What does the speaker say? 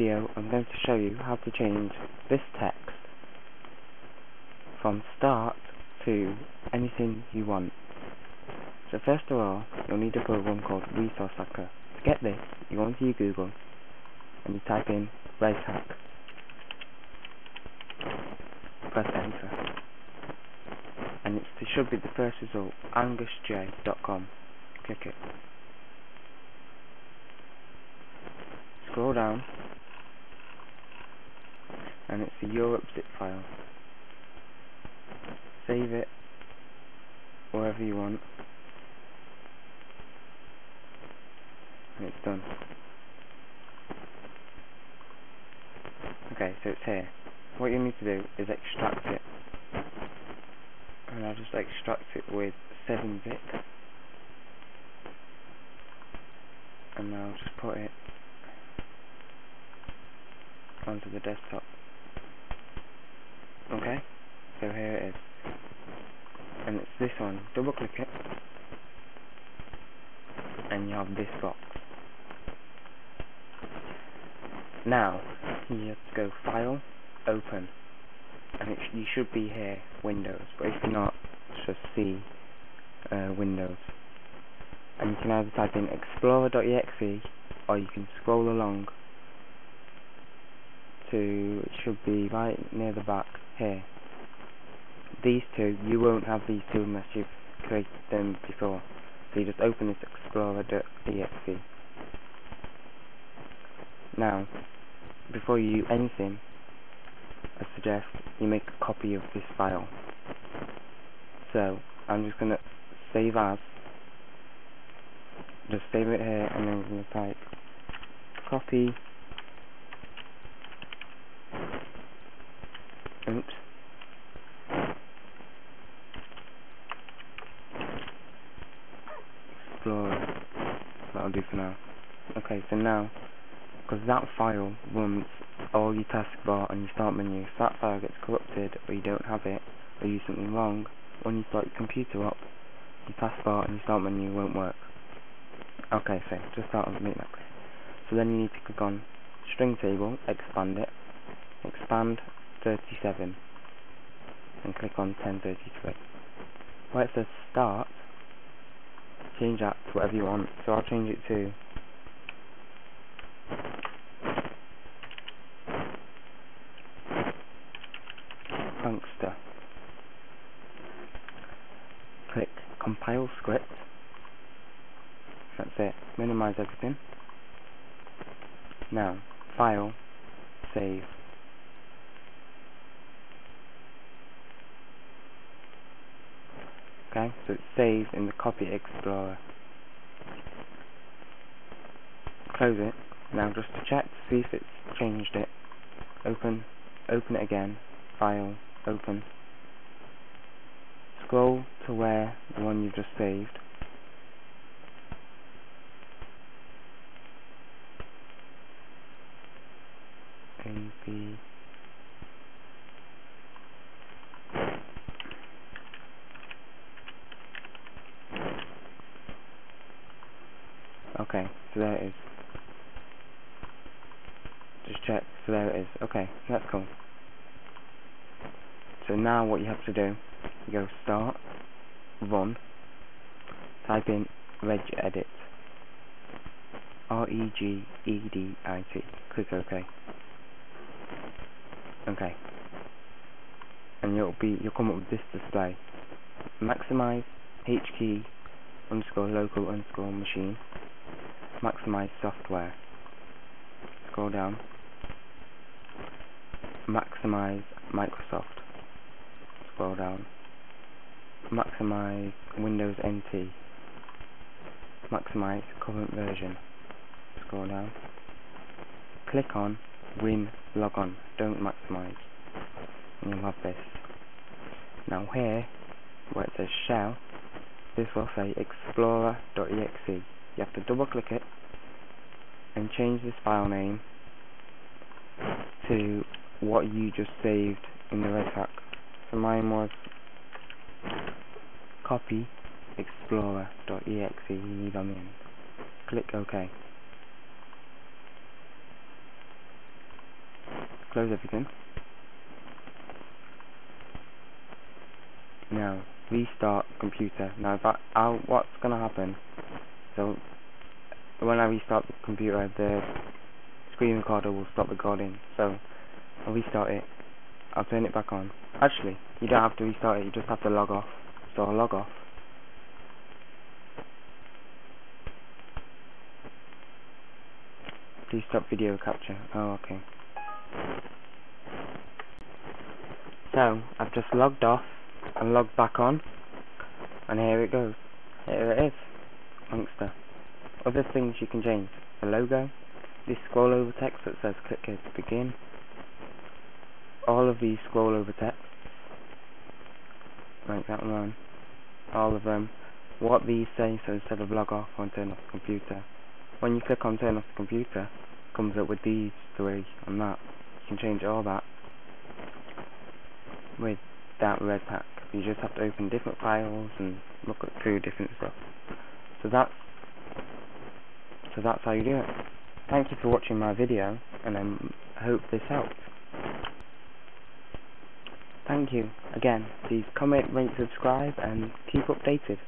video I'm going to show you how to change this text from start to anything you want. So first of all, you'll need a program called Reshack. To get this, you go into your Google and you type in Reshack. Press enter. And it should be the first result, angusj.com. Click it. Scroll down and it's a Europe zip file. Save it wherever you want and it's done. Okay, so it's here. What you need to do is extract it, and I'll just extract it with 7-bit, and I'll just put it onto the desktop. Okay, so here it is, and it's this one. Double click it and you have this box. Now you have to go File, Open, and you should be here, Windows, but if not, just see Windows, and you can either type in explorer.exe or you can scroll along to, it should be right near the back here. These two, you won't have these two unless you've created them before, so you just open this explorer.exe. Now before you do anything, I suggest you make a copy of this file. So I'm just gonna save as, just save it here, and then I'm gonna type copy. Oops. Explorer. That'll do for now. Okay, so now, because that file runs all your taskbar and your start menu, if that file gets corrupted or you don't have it or you do something wrong, when you start your computer up, your taskbar and your start menu won't work. Okay, so just start and make that clear. So then you need to click on string table, expand it, expand 37 and click on 1033. Where it says start, change that to whatever you want. So I'll change it to Punkster. Click compile script. That's it. Minimize everything. Now file, save. Okay, so it's saved in the Copy Explorer. Close it. Now just to check to see if it's changed it. Open it again. File, open. Scroll to where the one you've just saved. AB. Okay, so there it is. Just check, so there it is. Okay, that's cool. So now what you have to do, you go start, run, type in regedit, regedit, click OK. Okay. And you'll come up with this display. Maximize HKey _ local _ machine. Maximize software. Scroll down. Maximize Microsoft. Scroll down. Maximize Windows NT. Maximize current version. Scroll down. Click on Win Logon. Don't maximize. And you'll have this. Now here, where it says shell, this will say explorer.exe. You have to double click it and change this file name to what you just saved in the Reshack. So mine was copy explorer.exe. You need on the end. Click OK. close everything. Now restart computer. Now what's gonna happen? So when I restart the computer, the screen recorder will stop recording. So I'll restart it. I'll turn it back on. Actually, you don't have to restart it. You just have to log off. So I'll log off. Please stop video capture. Oh, okay. So I've just logged off and logged back on, and here it goes. Here it is. Youngster. Other things you can change: the logo, this scroll over text that says click here to begin. All of these scroll over text, like that one. All of them. What these say, so instead of log off or turn off the computer, when you click on turn off the computer, it comes up with these three and that. You can change all that with that Reshack. You just have to open different files and look through different stuff. So that's how you do it. Thank you for watching my video, and I hope this helped. Thank you again. Please comment, rate, subscribe, and keep updated.